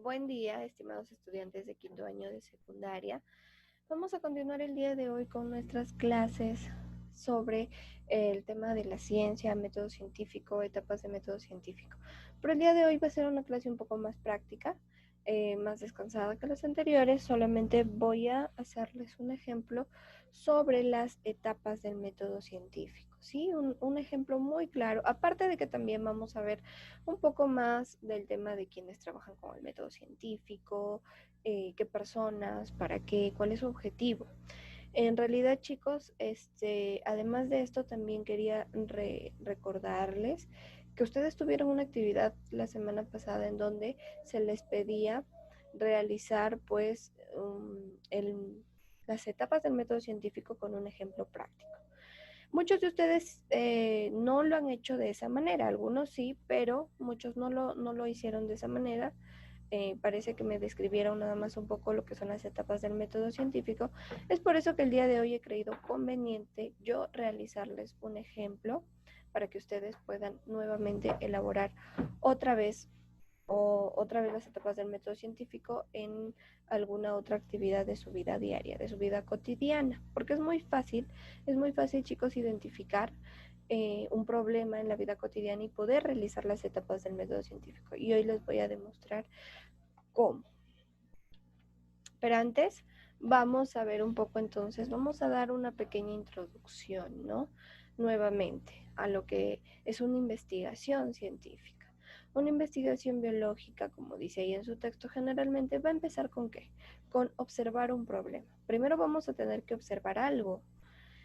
Buen día, estimados estudiantes de quinto año de secundaria. Vamos a continuar el día de hoy con nuestras clases sobre el tema de la ciencia, método científico, etapas de método científico. Pero el día de hoy va a ser una clase un poco más práctica, más descansada que las anteriores. Solamente voy a hacerles un ejemplo sobre las etapas del método científico. ¿Sí? Un ejemplo muy claro. Aparte de que también vamos a ver un poco más del tema de quienes trabajan con el método científico, qué personas, para qué, cuál es su objetivo. En realidad, chicos, además de esto, también quería recordarles que ustedes tuvieron una actividad la semana pasada en donde se les pedía realizar, pues, las etapas del método científico con un ejemplo práctico. Muchos de ustedes no lo han hecho de esa manera, algunos sí, pero muchos no lo hicieron de esa manera. Parece que me describieron nada más un poco lo que son las etapas del método científico. Es por eso que el día de hoy he creído conveniente yo realizarles un ejemplo para que ustedes puedan nuevamente elaborar otra vez otra vez las etapas del método científico en alguna otra actividad de su vida diaria, de su vida cotidiana, porque es muy fácil chicos identificar un problema en la vida cotidiana y poder realizar las etapas del método científico. Y hoy les voy a demostrar cómo. Pero antes vamos a ver un poco entonces, vamos a dar una pequeña introducción, ¿no? Nuevamente a lo que es una investigación científica. Una investigación biológica, como dice ahí en su texto, generalmente va a empezar con ¿qué? Con observar un problema. Primero vamos a tener que observar algo.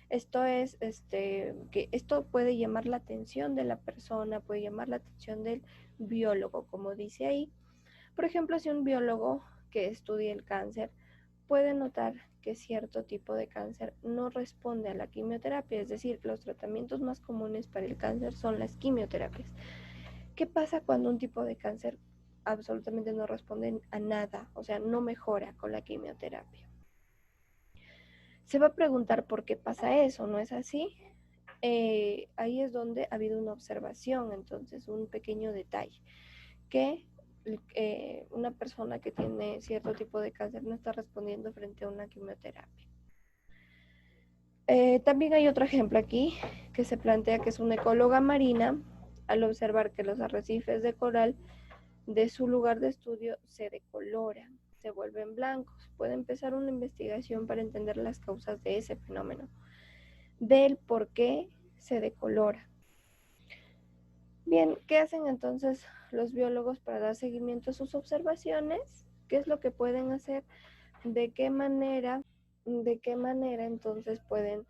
Esto es, que esto puede llamar la atención de la persona, puede llamar la atención del biólogo, como dice ahí. Por ejemplo, si un biólogo que estudia el cáncer puede notar que cierto tipo de cáncer no responde a la quimioterapia, es decir, los tratamientos más comunes para el cáncer son las quimioterapias. ¿Qué pasa cuando un tipo de cáncer absolutamente no responde a nada, o sea, no mejora con la quimioterapia? Se va a preguntar por qué pasa eso, ¿no es así? Ahí es donde ha habido una observación, entonces un pequeño detalle, que una persona que tiene cierto tipo de cáncer no está respondiendo frente a una quimioterapia. También hay otro ejemplo aquí que se plantea que es una ecóloga marina al observar que los arrecifes de coral de su lugar de estudio se decoloran, se vuelven blancos. Puede empezar una investigación para entender las causas de ese fenómeno, del por qué se decolora. Bien, ¿qué hacen entonces los biólogos para dar seguimiento a sus observaciones? ¿Qué es lo que pueden hacer? ¿De qué manera entonces pueden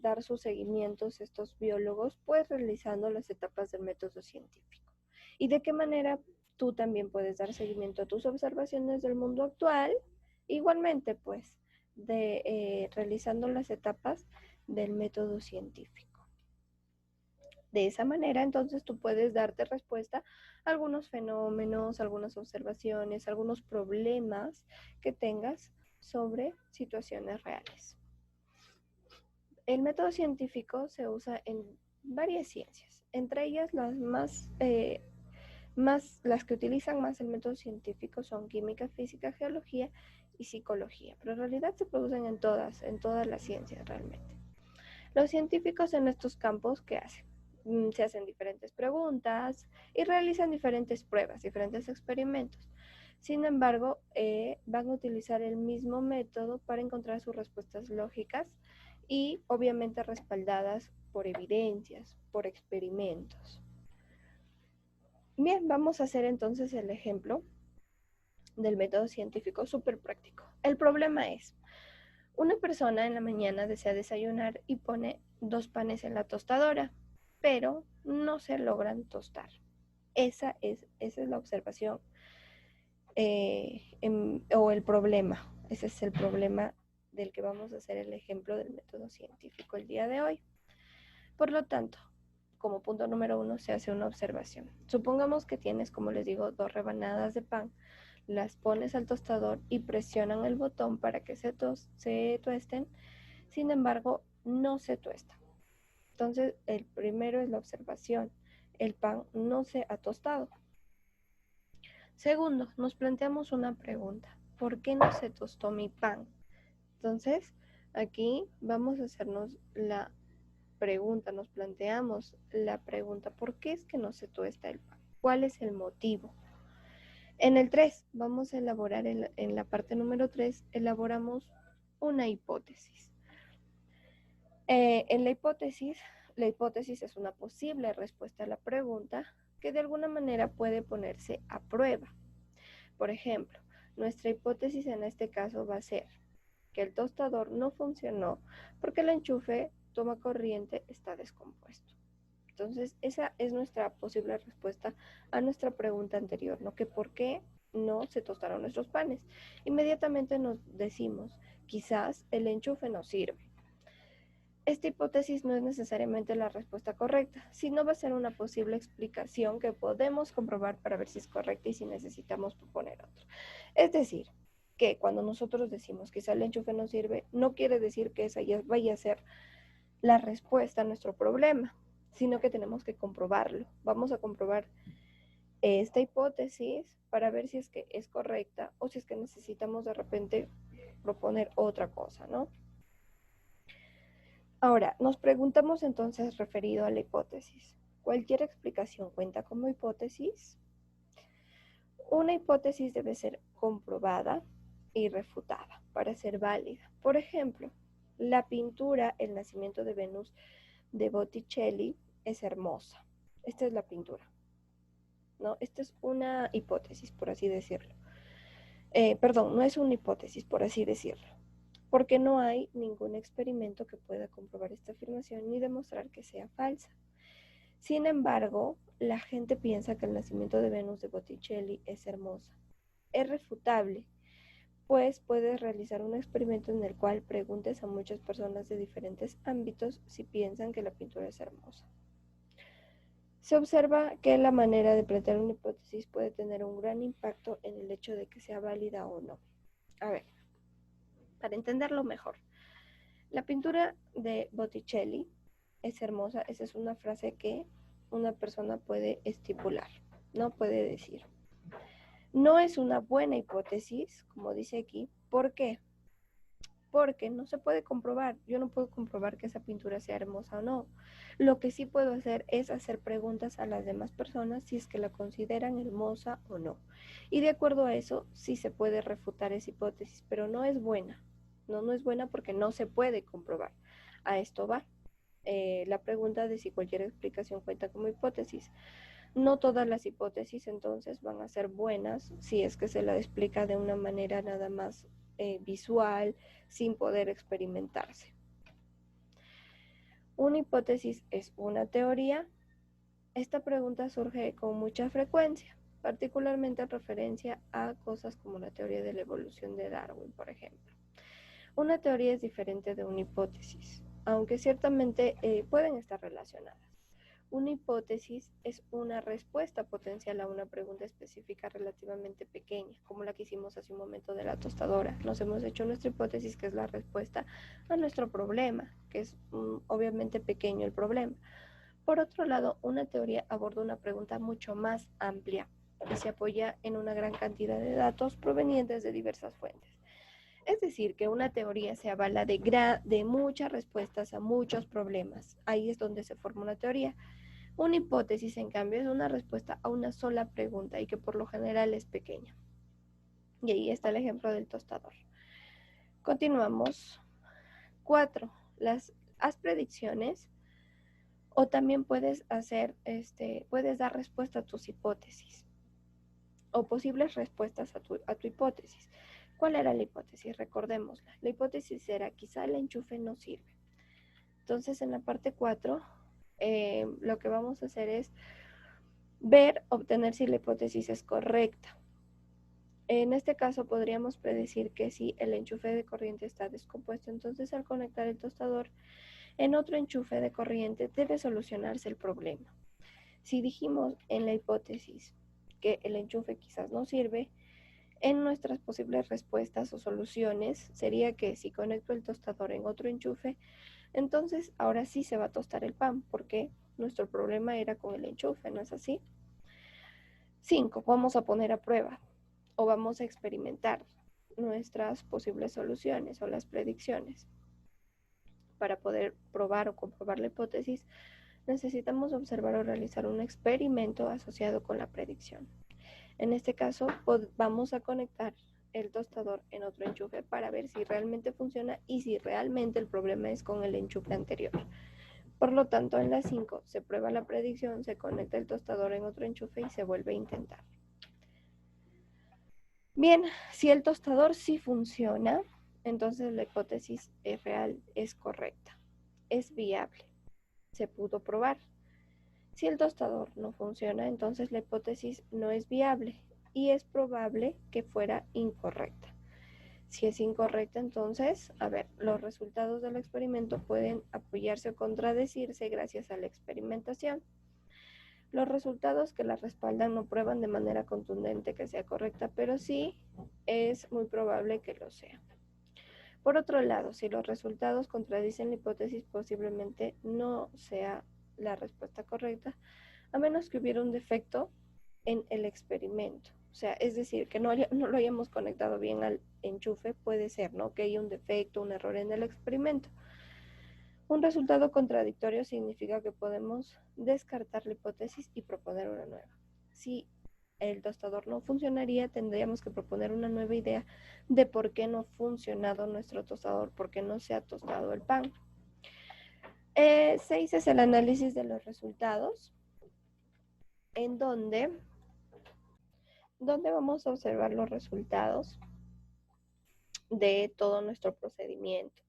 dar sus seguimientos estos biólogos? Pues realizando las etapas del método científico. ¿Y de qué manera tú también puedes dar seguimiento a tus observaciones del mundo actual? Igualmente, pues, realizando las etapas del método científico. De esa manera, entonces, tú puedes darte respuesta a algunos fenómenos, algunas observaciones, algunos problemas que tengas sobre situaciones reales. El método científico se usa en varias ciencias, entre ellas las que utilizan más el método científico son química, física, geología y psicología, pero en realidad se producen en todas las ciencias realmente. Los científicos en estos campos, ¿qué hacen? Se hacen diferentes preguntas y realizan diferentes pruebas, diferentes experimentos. Sin embargo, van a utilizar el mismo método para encontrar sus respuestas lógicas y obviamente respaldadas por evidencias, por experimentos. Bien, vamos a hacer entonces el ejemplo del método científico súper práctico. El problema es, una persona en la mañana desea desayunar y pone 2 panes en la tostadora, pero no se logran tostar. Esa es la observación o el problema. Ese es el problema del que vamos a hacer el ejemplo del método científico el día de hoy. Por lo tanto, como punto número 1 se hace una observación. Supongamos que tienes, como les digo, 2 rebanadas de pan, las pones al tostador y presionan el botón para que se tuesten. Sin embargo, no se tuestan. Entonces, el primero es la observación. El pan no se ha tostado. Segundo, nos planteamos una pregunta. ¿Por qué no se tostó mi pan? Entonces, aquí vamos a hacernos la pregunta, nos planteamos la pregunta, ¿por qué es que no se tuesta el pan? ¿Cuál es el motivo? En el 3, vamos a elaborar en la parte número 3, elaboramos una hipótesis. En la hipótesis es una posible respuesta a la pregunta que de alguna manera puede ponerse a prueba. Por ejemplo, nuestra hipótesis en este caso va a ser que el tostador no funcionó porque el enchufe toma corriente está descompuesto. Entonces, esa es nuestra posible respuesta a nuestra pregunta anterior, ¿no? Que por qué no se tostaron nuestros panes. Inmediatamente nos decimos, quizás el enchufe no sirve. Esta hipótesis no es necesariamente la respuesta correcta, sino va a ser una posible explicación que podemos comprobar para ver si es correcta y si necesitamos proponer otra. Es decir, que cuando nosotros decimos que el enchufe no sirve, no quiere decir que esa ya vaya a ser la respuesta a nuestro problema, sino que tenemos que comprobarlo. Vamos a comprobar esta hipótesis para ver si es que es correcta o si es que necesitamos de repente proponer otra cosa, ¿no? Ahora, nos preguntamos entonces referido a la hipótesis. ¿Cualquier explicación cuenta como hipótesis? Una hipótesis debe ser comprobada y refutada para ser válida. Por ejemplo, la pintura El nacimiento de Venus de Botticelli es hermosa. Esta es la pintura, ¿no? Esta es una hipótesis, por así decirlo. Perdón, no es una hipótesis, por así decirlo, porque no hay ningún experimento que pueda comprobar esta afirmación ni demostrar que sea falsa. Sin embargo, la gente piensa que el nacimiento de Venus de Botticelli es hermosa. Es refutable, pues puedes realizar un experimento en el cual preguntes a muchas personas de diferentes ámbitos si piensan que la pintura es hermosa. Se observa que la manera de plantear una hipótesis puede tener un gran impacto en el hecho de que sea válida o no. A ver, para entenderlo mejor, la pintura de Botticelli es hermosa. Esa es una frase que una persona puede estipular, no puede decir. No es una buena hipótesis, como dice aquí. ¿Por qué? Porque no se puede comprobar. Yo no puedo comprobar que esa pintura sea hermosa o no. Lo que sí puedo hacer es hacer preguntas a las demás personas si es que la consideran hermosa o no. Y de acuerdo a eso, sí se puede refutar esa hipótesis, pero no es buena. No es buena porque no se puede comprobar. A esto va. La pregunta de si cualquier explicación cuenta como hipótesis. No todas las hipótesis entonces van a ser buenas si es que se la explica de una manera nada más visual, sin poder experimentarse. ¿Una hipótesis es una teoría? Esta pregunta surge con mucha frecuencia, particularmente en referencia a cosas como la teoría de la evolución de Darwin, por ejemplo. Una teoría es diferente de una hipótesis, aunque ciertamente pueden estar relacionadas. Una hipótesis es una respuesta potencial a una pregunta específica relativamente pequeña, como la que hicimos hace un momento de la tostadora. Nos hemos hecho nuestra hipótesis, que es la respuesta a nuestro problema, que es obviamente pequeño el problema. Por otro lado, una teoría aborda una pregunta mucho más amplia y se apoya en una gran cantidad de datos provenientes de diversas fuentes. Es decir, que una teoría se avala de muchas respuestas a muchos problemas. Ahí es donde se forma una teoría. Una hipótesis, en cambio, es una respuesta a una sola pregunta y que por lo general es pequeña. Y ahí está el ejemplo del tostador. Continuamos. 4. Haz predicciones o también puedes dar respuesta a tus hipótesis o posibles respuestas a tu hipótesis. ¿Cuál era la hipótesis? Recordémosla. La hipótesis era quizá el enchufe no sirve. Entonces en la parte 4 lo que vamos a hacer es obtener si la hipótesis es correcta. En este caso podríamos predecir que si el enchufe de corriente está descompuesto, entonces al conectar el tostador en otro enchufe de corriente debe solucionarse el problema. Si dijimos en la hipótesis que el enchufe quizás no sirve, en nuestras posibles respuestas o soluciones sería que si conecto el tostador en otro enchufe, entonces ahora sí se va a tostar el pan, porque nuestro problema era con el enchufe, ¿no es así? 5, vamos a poner a prueba o vamos a experimentar nuestras posibles soluciones o las predicciones. Para poder probar o comprobar la hipótesis, necesitamos observar o realizar un experimento asociado con la predicción. En este caso, vamos a conectar el tostador en otro enchufe para ver si realmente funciona y si realmente el problema es con el enchufe anterior. Por lo tanto, en la 5 se prueba la predicción, se conecta el tostador en otro enchufe y se vuelve a intentar. Bien, si el tostador sí funciona, entonces la hipótesis es real, es correcta, es viable, se pudo probar. Si el tostador no funciona, entonces la hipótesis no es viable y es probable que fuera incorrecta. Si es incorrecta, entonces, a ver, los resultados del experimento pueden apoyarse o contradecirse gracias a la experimentación. Los resultados que la respaldan no prueban de manera contundente que sea correcta, pero sí es muy probable que lo sea. Por otro lado, si los resultados contradicen la hipótesis, posiblemente no sea la respuesta correcta, a menos que hubiera un defecto en el experimento. O sea, es decir, que no lo hayamos conectado bien al enchufe, puede ser, ¿no? Que haya un defecto, un error en el experimento. Un resultado contradictorio significa que podemos descartar la hipótesis y proponer una nueva. Si el tostador no funcionaría, tendríamos que proponer una nueva idea de por qué no ha funcionado nuestro tostador, por qué no se ha tostado el pan. 6 es el análisis de los resultados, en donde vamos a observar los resultados de todo nuestro procedimiento.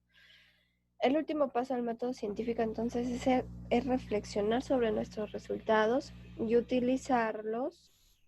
El último paso del método científico entonces es reflexionar sobre nuestros resultados y utilizarlos